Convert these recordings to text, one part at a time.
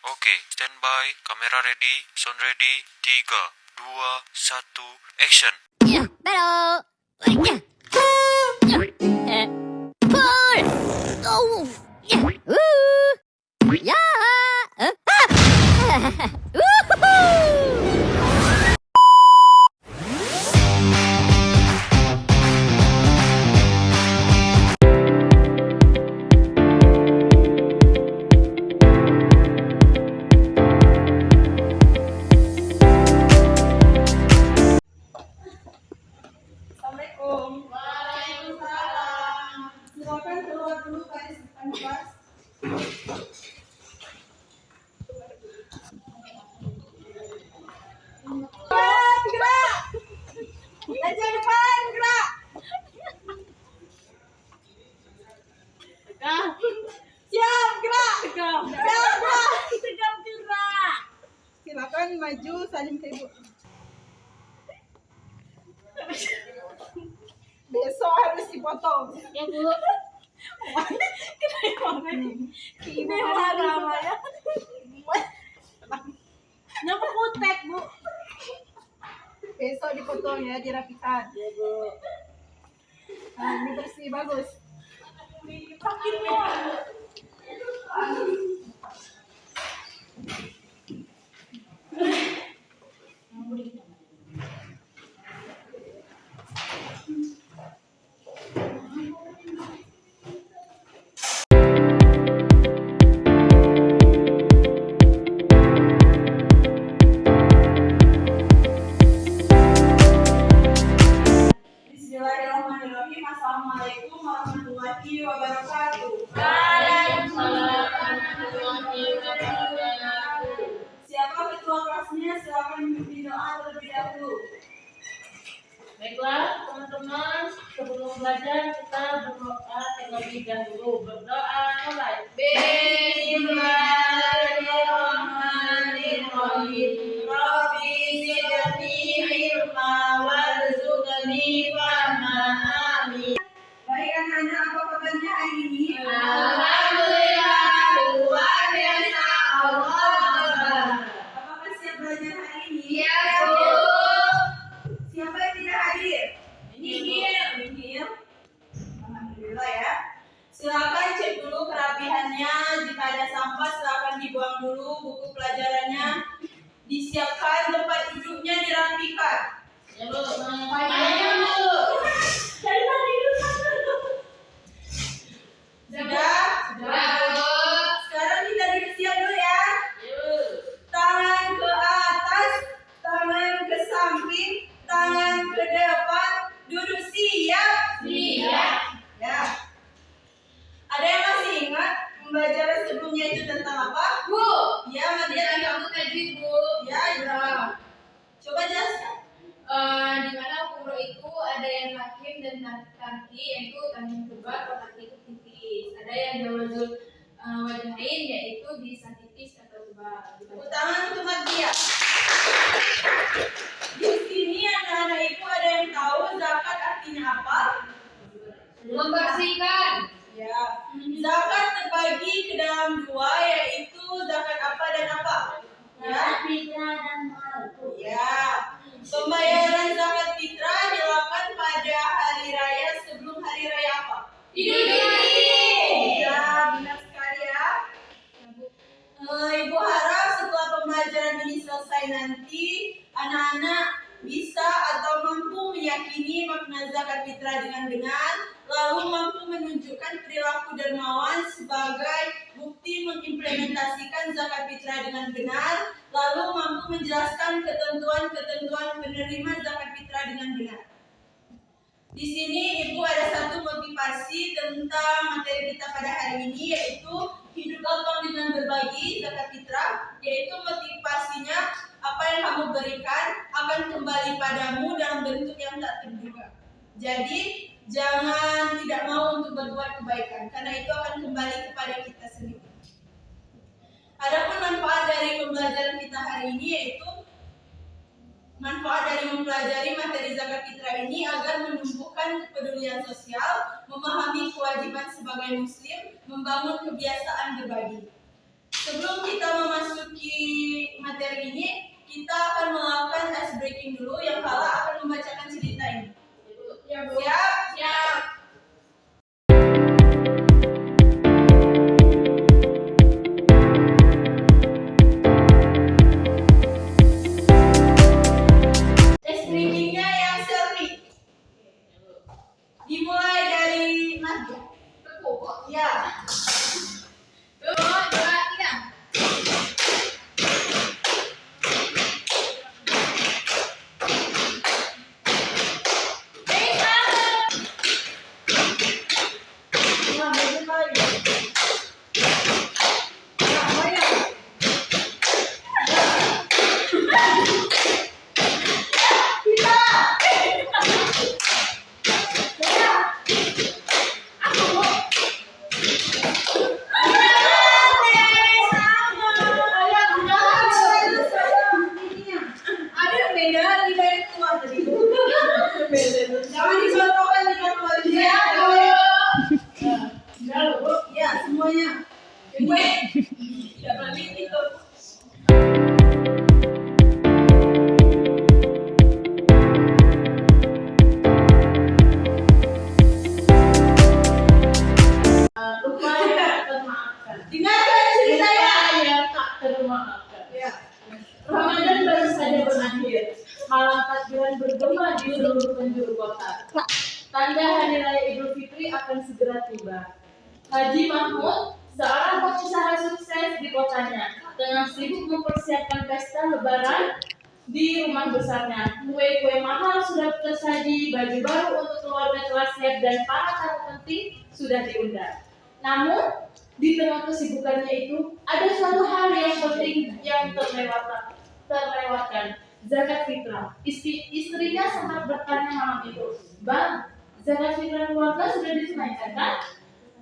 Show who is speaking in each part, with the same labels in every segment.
Speaker 1: Oke, standby, kamera ready, sound ready, 3, 2, 1, action.
Speaker 2: Ya, pero. Ya. Pull. Oh. Ya. Ya.
Speaker 3: Assalamualaikum. Waalaikumsalam. Silakan keluar dulu garis depan kelas. Depan, gerak. Meja depan, gerak. Siap, gerak. Tegap, gerak. Silakan maju salim ke ibu. Besok harus dipotong.
Speaker 4: Ya Bu.
Speaker 3: Ibu marah ya.
Speaker 4: Nyapa kutek Bu.
Speaker 3: Besok dipotong ya, dirapikan.
Speaker 4: Ya Bu.
Speaker 3: Nah, ini bersih bagus. Bismillahirrahmanirrahim. Assalamualaikum warahmatullahi wabarakatuh.
Speaker 4: Waalaikumsalam warahmatullahi wabarakatuh.
Speaker 3: Siapa ketua kelasnya? Silakan memimpin doa terlebih dahulu.
Speaker 4: Baiklah teman-teman, sebelum belajar kita berdoa terlebih dahulu. Berdoa mulai. Bismillahirrahmanirrahim.
Speaker 3: Rabbi zidni ilma warzuqni fahma. Amin. Baik anak-anak, apa kabarnya hari ini?
Speaker 4: Alhamdulillah, luar biasa Allah.
Speaker 3: Apakah siap belajar hari ini?
Speaker 4: Iya Bu.
Speaker 3: Siapa yang tidak hadir?
Speaker 4: Nihil.
Speaker 3: Nihil. Alhamdulillah ya. Silakan cek dulu kerapihannya. Jika ada sampah silakan dibuang dulu. Buku pelajarannya disiapkan, tempat duduknya dirapikan.
Speaker 4: Ya Bu. Ayo Bu.
Speaker 3: Dari tadi Sudah?
Speaker 4: Sudah Bu.
Speaker 3: Sekarang kita duduk siap dulu ya.
Speaker 4: Yuk.
Speaker 3: Tangan ke atas, tangan ke samping, tangan ke depan. Duduk siap.
Speaker 4: Siap.
Speaker 3: Ya. Ada yang masih ingat pembelajaran sebelumnya itu tentang apa?
Speaker 4: Bu.
Speaker 3: Ya, Nadia.
Speaker 4: Kamu tajwid Bu.
Speaker 3: Ya, ya. Coba jelaskan.
Speaker 4: Di mana huruf itu ada yang lakim dan kaki, yaitu tangan lebar atau kaki itu tipis. Ada yang jawazul wajahin, yaitu bisa tipis atau tebal.
Speaker 3: Tepuk tangan untuk Nadia. Di sini anak-anak ibu ada yang tahu zakat artinya apa?
Speaker 4: Membersihkan.
Speaker 3: Ya. Zakat terbagi ke dalam dua, yaitu zakat apa dan apa? Ya.
Speaker 4: Fitrah dan mal.
Speaker 3: Ya. Pembayaran zakat fitrah dilakukan pada hari raya sebelum hari raya apa?
Speaker 4: Idul Fitri.
Speaker 3: Ya, benar sekali ya. Ibu harap setelah pembelajaran ini selesai nanti, anak-anak bisa atau mampu meyakini makna zakat fitrah dengan benar, lalu mampu menunjukkan perilaku dermawan sebagai bukti mengimplementasikan zakat fitrah dengan benar, lalu mampu menjelaskan ketentuan-ketentuan penerima zakat fitrah dengan benar. Di sini Ibu ada satu motivasi tentang materi kita pada hari ini, yaitu hidup gampang dengan berbagi zakat fitrah, yaitu motivasinya apa yang kamu berikan akan kembali padamu dalam bentuk yang tak terduga. Jadi jangan tidak mau untuk berbuat kebaikan, karena itu akan kembali kepada kita sendiri. Adapun manfaat dari pembelajaran kita hari ini yaitu manfaat dari mempelajari materi zakat fitrah ini agar menumbuhkan kepedulian sosial, memahami kewajiban sebagai muslim, membangun kebiasaan berbagi. Sebelum kita memasuki Amin itu.
Speaker 4: Lupa ya termaafkan.
Speaker 3: Dengarkan cerita ya.
Speaker 4: Lupa ya tak termaafkan.
Speaker 3: Ya.
Speaker 4: Ramadan baru saja berakhir. Malam takbiran bergema di seluruh penjuru kota. Tanda hari raya Idul Fitri akan segera tiba. Haji Mahmud, seorang pengusaha sukses di kotanya, tengah sibuk mempersiapkan pesta Lebaran di rumah besarnya. Kue-kue mahal sudah tersaji, baju baru untuk keluarga telah siap, dan para tamu penting sudah diundang. Namun, di tengah kesibukannya itu, ada suatu hal yang penting yang terlewatkan. Zakat fitrah. Istrinya sempat bertanya malam itu, "Bang, zakat fitrah keluarga sudah ditunaikan kan?"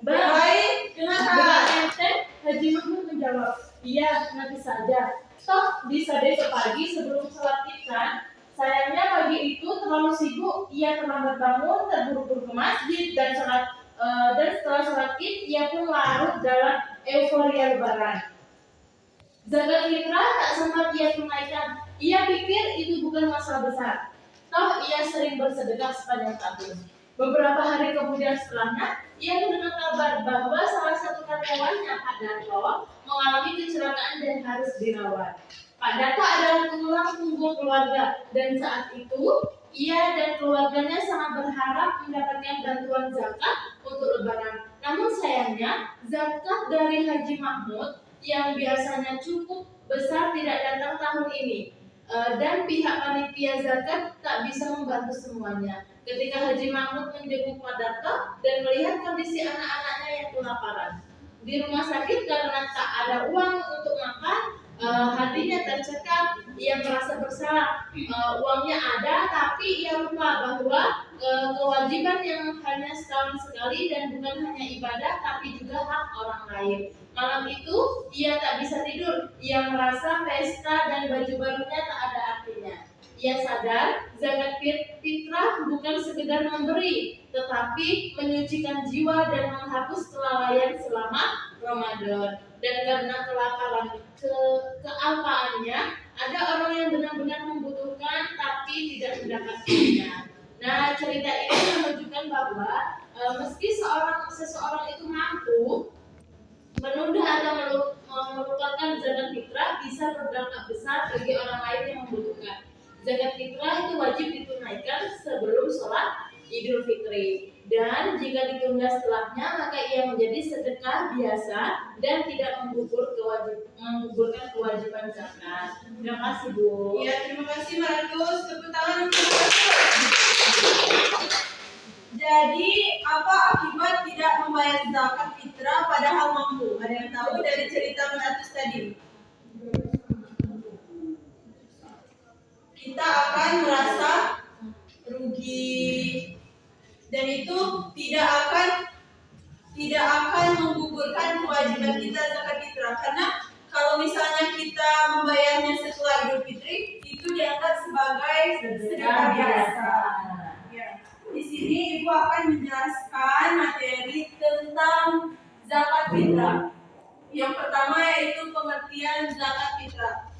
Speaker 4: "Bang,
Speaker 3: Baik, kenapa?
Speaker 4: dengan enteng," Haji Mahmud menjawab, "Iya, nanti saja. Toh bisa besok pagi sebelum sholat Id." Sayangnya pagi itu terlalu sibuk, ia terlambat bangun, terburu-buru ke masjid, dan setelah sholat Id ia pun larut dalam euforia Lebaran. Zakat fitrah tak sempat ia tunaikan. Ia pikir itu bukan masalah besar. Toh ia sering bersedekah sepanjang tahun. Beberapa hari kemudian setelahnya, ia mendengar kabar bahwa salah satu karyawannya, Pak Darto, mengalami kecelakaan dan harus dirawat. Pak Darto adalah tulang punggung keluarga, dan saat itu ia dan keluarganya sangat berharap mendapatkan bantuan zakat untuk Lebaran. Namun sayangnya, zakat dari Haji Mahmud yang biasanya cukup besar tidak datang tahun ini. Dan pihak panitia zakat tak bisa membantu semuanya. Ketika Haji Mahmud menjenguk Pak Darto dan melihat kondisi anak-anaknya yang kelaparan di rumah sakit karena tak ada uang untuk makan, hatinya tercekat. Ia merasa bersalah. Uangnya ada, tapi ia lupa bahwa kewajiban yang hanya setahun sekali dan bukan hanya ibadah, tapi juga hak orang lain. Malam itu ia tak bisa tidur. Ia merasa pesta dan baju barunya tak ada artinya. Ia sadar zakat fitrah bukan sekedar memberi, tetapi menyucikan jiwa dan menghapus kelalaian selama Ramadan. Dan karena kealpaannya, ada orang yang benar-benar membutuhkan tapi tidak mendapatkannya. Nah, cerita ini menunjukkan bahwa meski seseorang itu mampu, menunda atau melupakan zakat fitrah bisa berdampak besar bagi orang lain yang membutuhkan. Zakat fitrah itu wajib ditunaikan sebelum sholat Idul Fitri, dan jika ditunda setelahnya maka ia menjadi sedekah biasa dan tidak menggugurkan kewajiban zakat. Terima kasih, Bu.
Speaker 3: Ya, terima kasih Markus. Tepuk tangan untuk Markus. Jadi, apa akibat tidak membayar zakat fitrah padahal mampu? Ada yang tahu dari cerita Markus tadi? Kita akan merasa rugi, dan itu tidak akan menggugurkan kewajiban kita zakat fitrah, karena kalau misalnya kita membayarnya setelah Idul Fitri itu dianggap sebagai sedekah biasa. Ya. Di sini Ibu akan menjelaskan materi tentang zakat fitrah. Yang pertama yaitu pengertian zakat fitrah.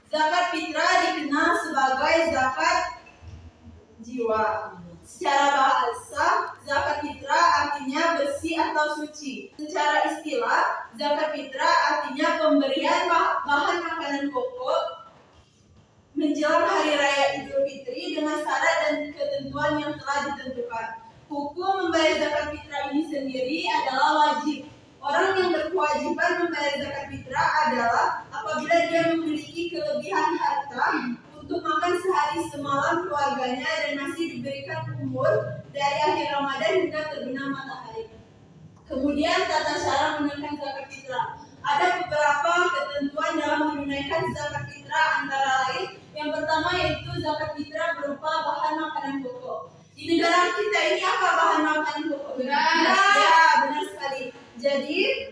Speaker 3: Zakat fitrah dikenal sebagai zakat jiwa. Secara bahasa, zakat fitrah artinya bersih atau suci. Secara istilah, zakat fitrah artinya pemberian bahan makanan pokok menjelang hari raya Idul Fitri dengan syarat dan ketentuan yang telah ditentukan. Hukum membayar zakat fitrah ini sendiri adalah wajib. Orang yang berkewajiban membayar zakat fitrah adalah apabila dia memiliki kelebihan harta untuk makan sehari semalam keluarganya dan masih diberikan umur dari akhir Ramadan hingga terbenam matahari. Kemudian tata cara menunaikan zakat fitrah. Ada beberapa ketentuan dalam menunaikan zakat fitrah, antara lain yang pertama yaitu zakat fitrah berupa bahan makanan pokok. Di negara kita ini apa bahan makanan pokok?
Speaker 4: Beras.
Speaker 3: Ya, benar sekali. Jadi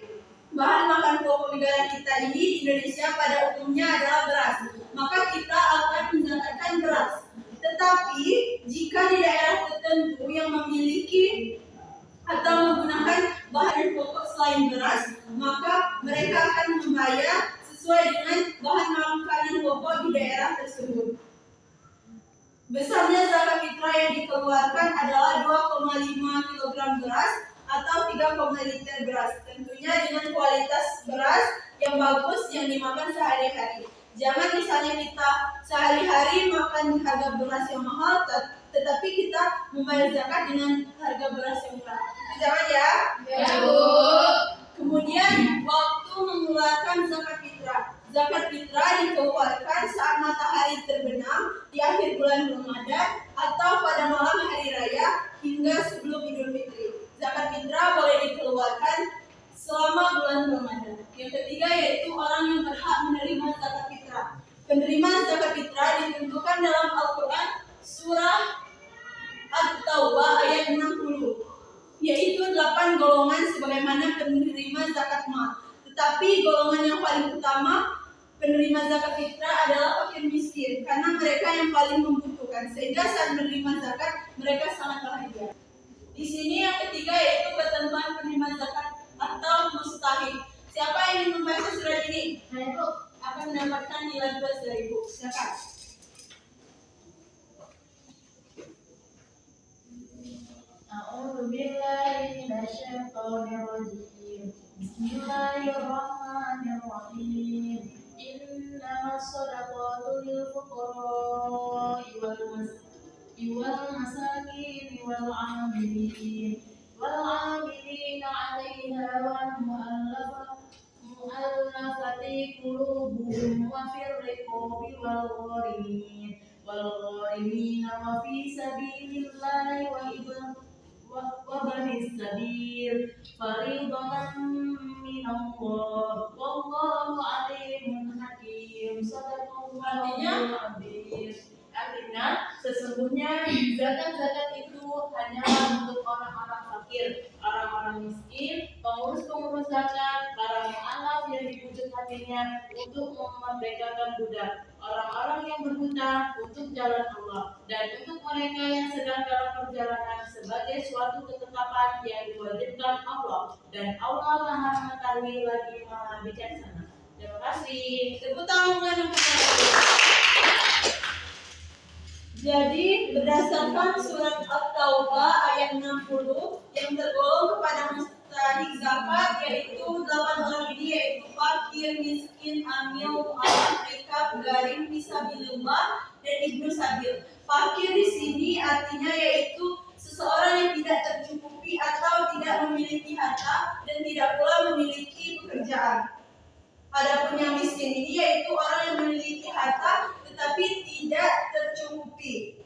Speaker 3: bahan makanan pokok negara kita ini di Indonesia pada umumnya adalah beras. Maka kita akan menzakatkan beras. Tetapi jika di daerah tertentu yang memiliki atau menggunakan bahan pokok selain beras, maka mereka akan membayar Besarnya zakat fitrah yang dikeluarkan adalah 2,5 kg beras atau 3, liter beras. Tentunya dengan kualitas beras yang bagus yang dimakan sehari-hari. Jangan misalnya kita sehari-hari makan harga beras yang mahal, tetapi kita membayar zakat dengan harga beras yang murah. Itu jangan ya.
Speaker 4: Ya, Bu.
Speaker 3: Kemudian waktu mengeluarkan zakat fitrah. Zakat fitrah dikeluarkan saat matahari terbenam di akhir bulan Ramadan atau pada malam hari raya hingga sebelum Idul Fitri. Zakat fitrah boleh dikeluarkan selama bulan Ramadan. Yang ketiga yaitu orang yang berhak menerima zakat fitrah. Penerimaan zakat fitrah ditentukan dalam Al-Quran surah At-Taubah ayat 60, yaitu 8 golongan sebagaimana penerima zakat mal. Tetapi golongan yang paling utama penerima zakat fitrah adalah fakir miskin, karena mereka yang paling membutuhkan, sehingga saat menerima zakat mereka sangat bahagia. Di sini yang ketiga yaitu ketentuan penerima zakat atau mustahik. Siapa yang ingin membaca surat ini? Nah, itu akan mendapatkan nilai plus dari ibu. Silakan.
Speaker 4: A'udzu billahi minasyaitonir rajim. Bismillahirrahmanirrahim. Innamas shadaqatu lil fuqara'i wal masakin wal 'amilin 'alaiha wal mu'allafati qulubuhum wa fir riqabi wal gharimin wa fi sabilillahi wa banis sabil fariidatan minallah wallahu alimun hakim. Sadaqallahul azim. Artinya sesungguhnya zakat itu hanya untuk orang-orang fakir, orang-orang miskin, pengurus zakat, para mu'alaf yang dibujuk hatinya untuk memerdekakan budak, orang-orang yang berhutang untuk jalan Allah, dan untuk mereka yang sedang dalam perjalanan sebagai suatu ketetapan yang diwajibkan Allah, dan Allah Maha mengetahui lagi Maha bijaksana. Terima kasih.
Speaker 3: Tepuk tangan untuk Jadi berdasarkan surat At-Taubah ayat 60 yang tergolong kepada mustahik zakat yaitu 8 orang ini, yaitu fakir, miskin, amil, mu'alaf, rikab, garim, fisabilillah, dan ibnu sabil. Fakir di sini artinya yaitu seseorang yang tidak tercukupi atau tidak memiliki harta dan tidak pula memiliki pekerjaan. Adapun yang miskin ini yaitu orang yang memiliki harta tetapi tidak tercukupi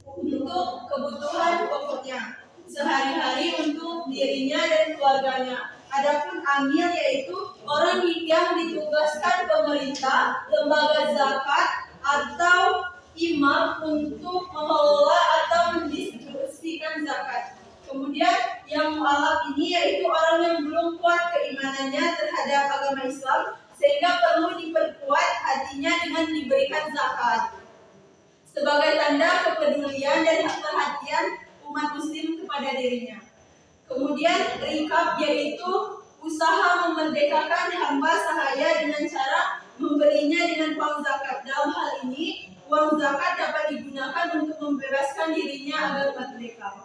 Speaker 3: untuk kebutuhan pokoknya sehari-hari untuk dirinya dan keluarganya. Adapun amil yaitu orang yang ditugaskan pemerintah, lembaga zakat atau imam untuk mengelola atau mendistribusikan zakat. Kemudian yang mu'alaf ini yaitu orang yang belum kuat keimanannya terhadap agama Islam sehingga perlu diperkuat hatinya dengan diberikan zakat sebagai tanda kepedulian dan perhatian umat muslim kepada dirinya. Kemudian rikab yaitu usaha memerdekakan hamba sahaya dengan cara membelinya dengan uang zakat. Dalam hal ini uang zakat dapat digunakan untuk membebaskan dirinya agar merdeka.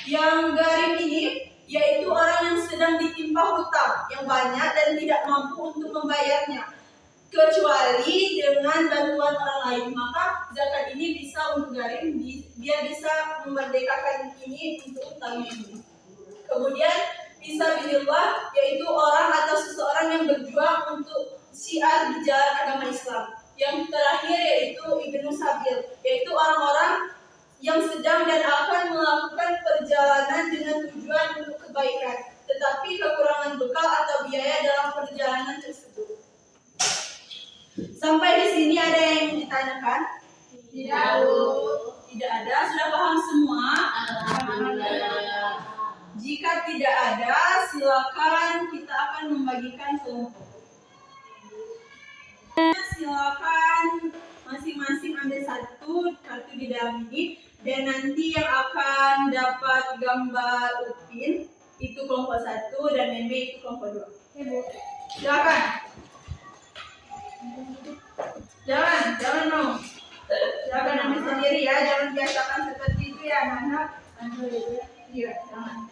Speaker 3: Yang garim ini yaitu orang yang sedang ditimpa hutang yang banyak dan tidak mampu untuk membayarnya kecuali dengan bantuan orang lain, maka zakat ini bisa untuk garim, dia bisa memerdekakan ini untuk hutang ini. Kemudian fisabilillah yaitu orang atau seseorang yang berjuang untuk syiar di jalan agama Islam. Yang terakhir yaitu ibnu sabil, yaitu orang-orang yang sedang dan akan melakukan perjalanan dengan tujuan untuk kebaikan, tetapi kekurangan bekal atau biaya dalam perjalanan tersebut. Sampai di sini ada yang ingin ditanyakan?
Speaker 4: Tidak.
Speaker 3: Tidak ada. Sudah paham semua?
Speaker 4: Alhamdulillah.
Speaker 3: Jika tidak ada, silakan kita akan membagikan kelompok. Silakan masing-masing ambil satu kartu di dalam ini, dan nanti yang akan dapat gambar Upin itu kelompok 1 dan Meme itu kelompok 2. Silakan. Jangan mau. Silakan ambil materi ya, jangan biasakan seperti itu ya anak-anak. Iya, jangan.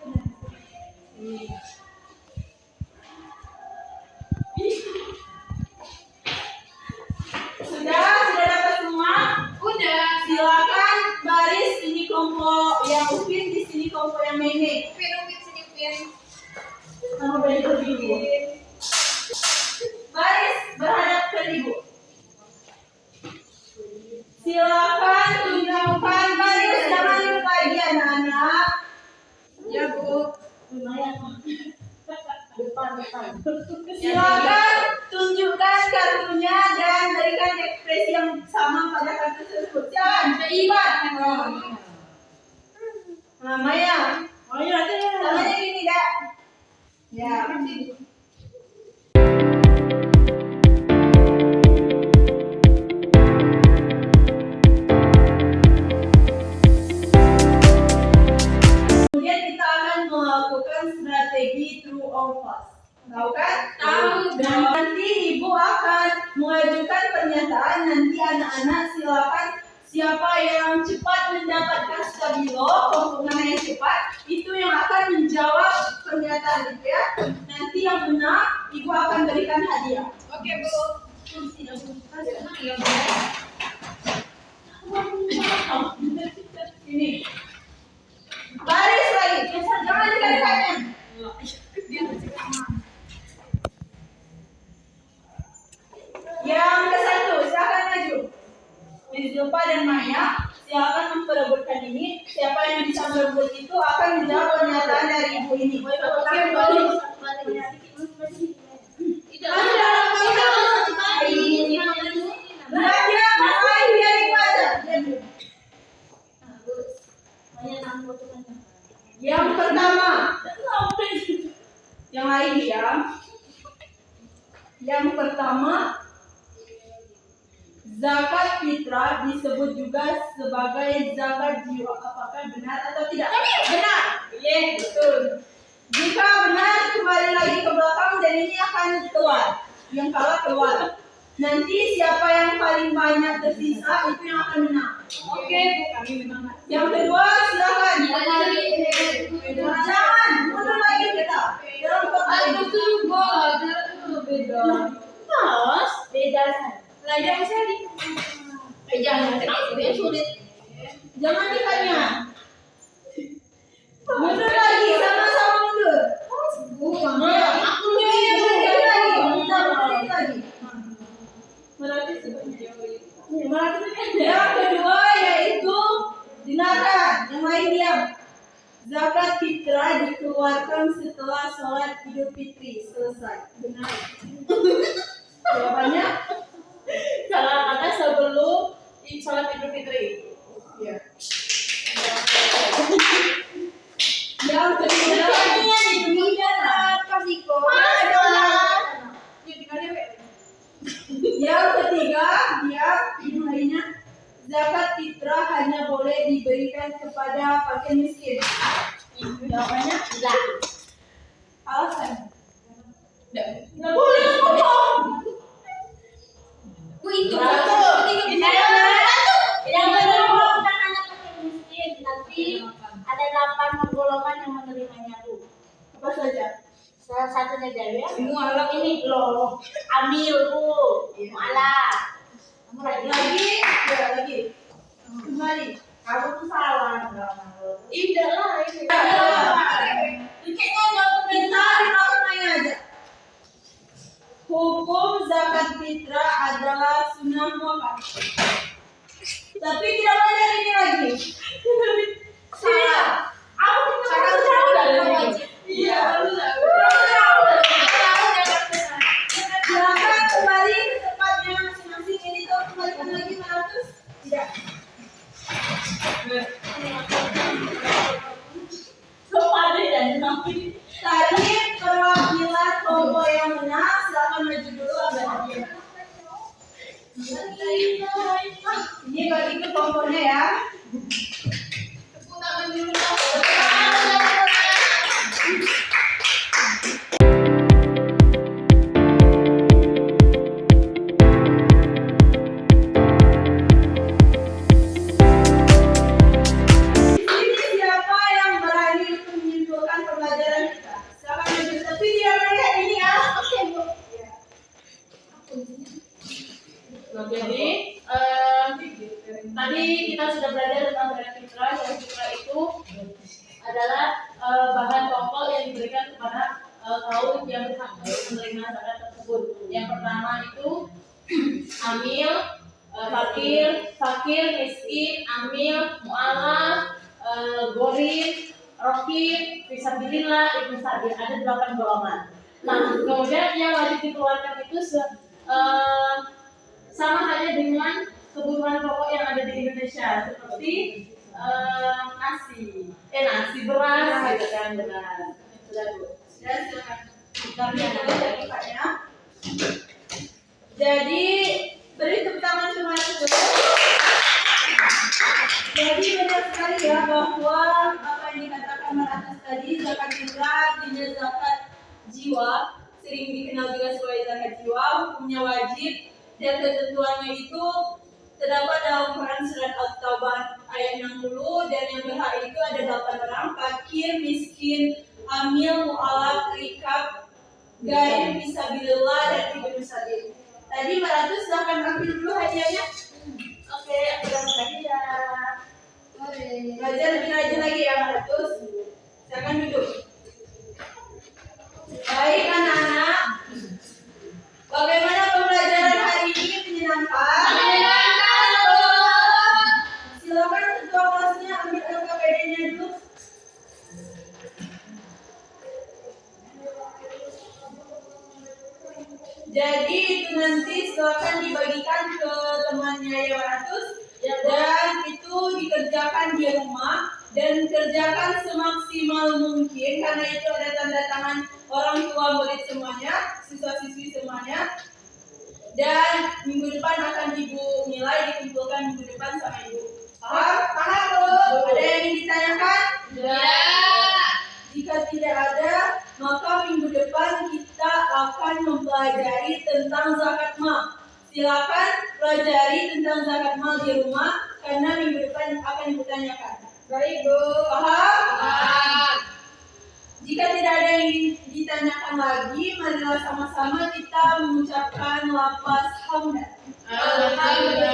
Speaker 3: Sudah dapat semua?
Speaker 4: Udah.
Speaker 3: Silakan baris ini kelompok yang Upin, di sini kelompok yang Meme.
Speaker 4: Upin sini Upin.
Speaker 3: Sama berdiri ibu. Baris berhadap ke ibu. Silakan tunjukkan baris, jangan lupa lagi anak-anak.
Speaker 4: Ya Bu.
Speaker 3: Silakan tunjukkan kartunya dan berikan ekspresi yang sama pada kartu tersebut. Jangan seimbang. Nah, Maya, tangannya gini dah. Ya. Kemudian kita akan melakukan strategi true or false. Tahu kan?
Speaker 4: Tahu.
Speaker 3: Dan nanti ibu akan mengajukan pernyataan. Nanti anak-anak silakan siapa yang cepat mendapatkan stabilo, kelompok mana yang cepat, itu yang akan menjawab pernyataan itu ya. Nanti yang benar, ibu akan berikan hadiah.
Speaker 4: Oke Bu.
Speaker 3: Ini. Baris lagi, jangan dikali-kalinya. Yang ke satu, silakan maju. Miss Zulfa dan Maya, silakan memperebutkan ini. Siapa yang bisa merebut itu akan menjawab pernyataan dari ibu ini. Oke, bagus. Belajar, main biar ibu aja. Yang pertama, yang lain diam. Yang pertama, zakat fitrah disebut juga sebagai zakat jiwa. Apakah benar atau tidak? Benar. Iya, betul. Jika benar, kembali lagi ke belakang dan ini akan keluar. Yang kalah keluar. Nanti siapa yang paling banyak tersisa itu yang akan menang. Oke, Bu, kami menang. Yang kedua, silakan. Jangan, mundur lagi kita. Dalam kotak ini. Beda. Mas, beda. Belajar bisa di. Jangan, ini sulit. Jangan ditanya. Mundur lagi, sama-sama mundur. Bukan. Aku mundur lagi. Yang kedua yaitu dinakan, yang lain diam. Zakat fitrah dikeluarkan setelah sholat Idul Fitri selesai. Benar. Jawabannya?
Speaker 5: Salah kata sebelum sholat Idul Fitri.
Speaker 3: Ya. Yang ketiga Yang ketiga, yang lainnya, zakat fitrah hanya boleh diberikan kepada fakir miskin. Jawabannya tidak. Alasan? Nggak boleh ngomong.
Speaker 2: Itu.
Speaker 5: Yang kedua bukan hanya fakir miskin, nanti ada 8 golongan yang menerimanya Bu.
Speaker 3: Apa saja?
Speaker 5: Salah satunya dari ya.
Speaker 3: Semua
Speaker 5: Ini loh, ambil Bu, malah. Kamu
Speaker 3: lagi, ya lagi. Kembali.
Speaker 5: Kamu tuh salah.
Speaker 3: Tidak lah ini. Kayaknya jawab kita nanya aja. Hukum zakat fitrah adalah sunnah muakkad. Tapi tidak boleh dari ini lagi. Salah. Aku tidak tahu. Iya. Silakan kembali ke tempatnya masing-masing. Ini tuh kembalikan lagi 500. Tidak. Tadi perwakilan kelompok yang menang, silakan maju dulu ambil hadiah. Ini bagi ke kelompoknya ya.
Speaker 4: Tepuk tangan dulu. Jadi tadi kita sudah belajar tentang zakat fitrah. Zakat fitrah itu adalah bahan pokok yang diberikan kepada kaum yang berhak untuk menerima zakat tersebut. Yang pertama itu amil, fakir, miskin, amil, mu'alaf, gorin, rokib, fisabilillah, ibnu sabil. Ada 8 golongan. Nah, kemudian yang wajib dikeluarkan itu sama halnya dengan kebutuhan pokok yang ada di Indonesia, seperti nasi, beras, gitu kan, beras. Sudah Bu.
Speaker 3: Ya, silakan. Kita lihat aja Pak ya. Jadi beri tepuk tangan semuanya dulu. Jadi benar sekali ya bahwa apa yang dikatakan Maratus tadi, zakat fitrah artinya zakat jiwa, sering dikenal juga sebagai zakat jiwa, hukumnya wajib dan ketentuannya itu terdapat dalam Quran surat At-Taubah ayat 60 dan yang berhak itu ada 8 orang, fakir, miskin, amil, mu'alaf, rikab, gair, fisabilillah dan ibnu sabil. Tadi Maratus silahkan ambil dulu hadiahnya. Oke, ambil hadiah. Belajar lebih rajin lagi ya Maratus. Silakan duduk. Baik anak-anak, bagaimana pembelajaran hari ini? Menyenangkan? Silakan ketua kelasnya ambil LKPD-nya dulu. Jadi itu nanti silakan dibagikan ke temannya ya Maratus dan itu dikerjakan di rumah dan kerjakan semaksimal mungkin karena itu ada tanda tangan orang tua murid semuanya, siswa-siswi semuanya. Dan minggu depan akan Ibu nilai dikumpulkan minggu depan sama Ibu. Paham? Paham Bu? Ada yang ingin ditanyakan?
Speaker 4: Ya.
Speaker 3: Jika tidak ada, maka minggu depan kita akan mempelajari tentang zakat mal. Silakan pelajari tentang zakat mal di rumah karena minggu depan akan ditanyakan. Baik Bu, paham?
Speaker 4: Paham.
Speaker 3: Jika tidak ada yang ditanyakan lagi, marilah sama-sama kita mengucapkan lafaz hamd.
Speaker 4: Alhamdulillah.